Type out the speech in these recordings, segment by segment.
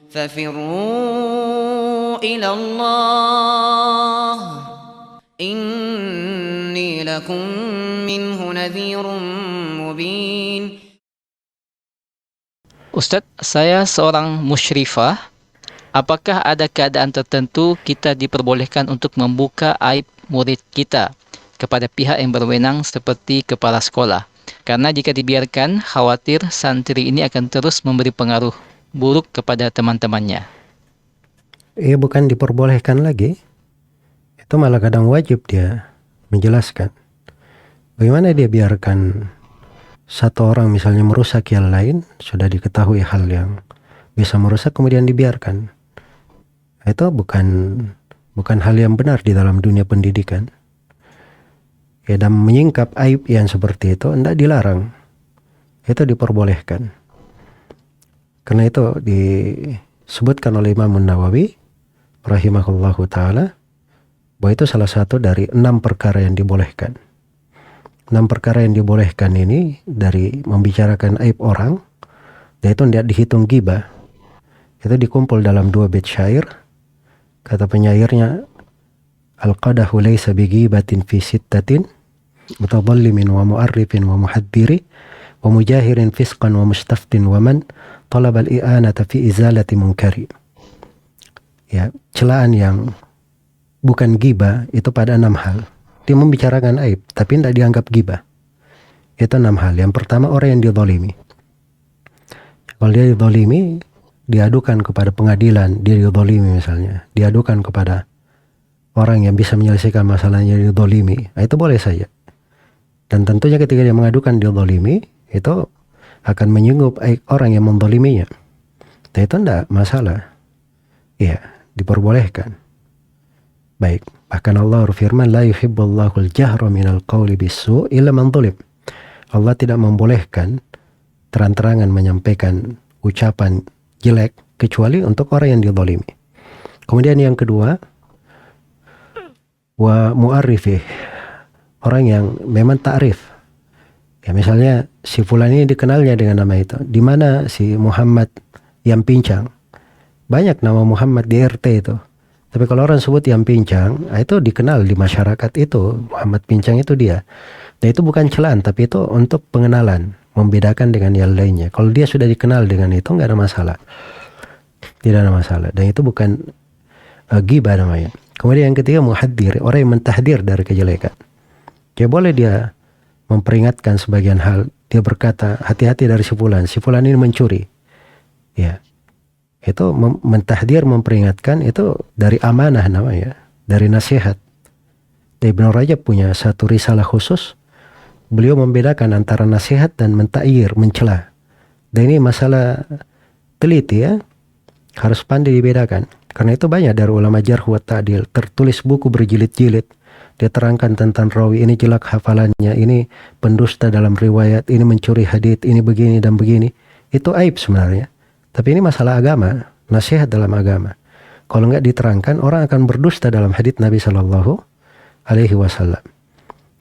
ففروا إلى الله إني لكم منه نذير مبين. Ustadz, saya seorang musyrifah. Apakah ada keadaan tertentu kita diperbolehkan untuk membuka aib murid kita kepada pihak yang berwenang seperti kepala sekolah? Karena jika dibiarkan, khawatir santri ini akan terus memberi pengaruh buruk kepada teman-temannya. Ia bukan diperbolehkan lagi. Itu malah kadang wajib dia menjelaskan. Bagaimana dia biarkan satu orang misalnya merusak yang lain, sudah diketahui hal yang bisa merusak kemudian dibiarkan. Itu bukan hal yang benar di dalam dunia pendidikan. Ya, dan menyingkap aib yang seperti itu tidak dilarang. Itu diperbolehkan. Karena itu disebutkan oleh Imam Nawawi rahimahullahu ta'ala bahwa itu salah satu dari 6 perkara yang dibolehkan. 6 perkara yang dibolehkan ini dari membicarakan aib orang, dan itu tidak dihitung ghibah. Itu dikumpul dalam 2 bait syair. Kata penyairnya, al-qadahu laysa bighibatin fi sittatin mutadallimin wa mu'arrifin wa muhaddiri wa mujahirin fisqan wa mustaftin wa man talab al-i'anata fi izalati munkari. Ya, celaan yang bukan ghibah itu pada 6 hal. Dia membicarakan aib, tapi tidak dianggap ghibah. Itu 6 hal. Yang pertama, orang yang dizalimi. Kalau dia dizalimi, diadukan kepada pengadilan, dia dizalimi misalnya. Diadukan kepada orang yang bisa menyelesaikan masalahnya dizalimi. Nah, itu boleh saja. Dan tentunya ketika dia mengadukan dizalimi, itu akan menyinggung aib orang yang menzaliminya. Dan itu tidak masalah. Iya, diperbolehkan. Baik, bahkan Allah berfirman, la yuhibbullahu al-jahra minal qawli bisu' illa man zulim. Allah tidak membolehkan terang-terangan menyampaikan ucapan jelek kecuali untuk orang yang dizalimi. Kemudian yang kedua, wa mu'arrifih, orang yang memang ta'rif. Ya, misalnya si fulan ini dikenalnya dengan nama itu. Di mana si Muhammad yang pincang? Banyak nama Muhammad di RT itu. Tapi kalau orang sebut yang pincang, itu dikenal di masyarakat itu. Muhammad pincang itu dia. Dan itu bukan celaan, tapi itu untuk pengenalan. Membedakan dengan yang lainnya. Kalau dia sudah dikenal dengan itu, nggak ada masalah. Tidak ada masalah. Dan itu bukan ghibah namanya. Kemudian yang ketiga, muhaddir. Orang yang mentahdir dari kejelekan. Ya boleh dia memperingatkan sebagian hal. Dia berkata, hati-hati dari si fulan. Si fulan ini mencuri. Ya. Itu mentahdir, memperingatkan, itu dari amanah namanya, dari nasihat. Ibnu Rajab punya satu risalah khusus, beliau membedakan antara nasihat dan mentakyir, mencela. Dan ini masalah teliti ya, harus pandai dibedakan. Karena itu banyak dari ulama jarh wa ta'dil, tertulis buku berjilid-jilid. Dia terangkan tentang rawi, ini jelek hafalannya, ini pendusta dalam riwayat, ini mencuri hadits, ini begini dan begini. Itu aib sebenarnya. Tapi ini masalah agama, nasihat dalam agama. Kalau nggak diterangkan, orang akan berdusta dalam hadits Nabi Shallallahu Alaihi Wasallam.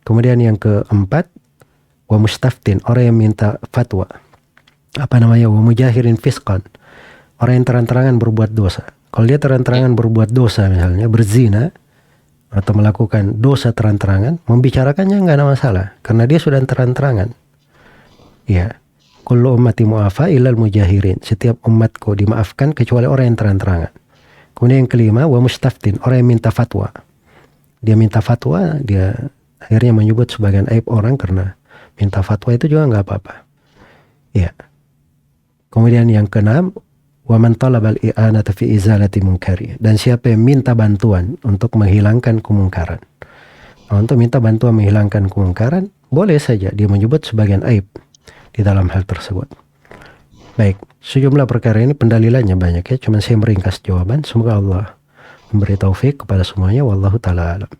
Kemudian yang keempat, wa mustaftin, orang yang minta fatwa. Apa namanya? Wa mujahirin fisqan, orang yang terang-terangan berbuat dosa. Kalau dia terang-terangan berbuat dosa, misalnya berzina atau melakukan dosa terang-terangan, membicarakannya nggak ada masalah, karena dia sudah terang-terangan. Ya. Kullu ummati mu'afa illal mujahirin. Setiap umatku dimaafkan kecuali orang yang terang-terangan. Kemudian yang kelima, wa mustaftin, orang yang minta fatwa. Dia minta fatwa, dia akhirnya menyebut sebagian aib orang karena minta fatwa itu juga nggak apa-apa. Ya. Kemudian yang keenam, wa man talabal i'anata fi izalati munkari. Dan siapa yang minta bantuan untuk menghilangkan kemungkaran. Nah, untuk minta bantuan menghilangkan kemungkaran, boleh saja dia menyebut sebagian aib di dalam hal tersebut. Baik, sejumlah perkara ini pendalilannya banyak ya, cuman saya meringkas jawaban. Semoga Allah memberi taufik kepada semuanya. Wallahu ta'ala alam.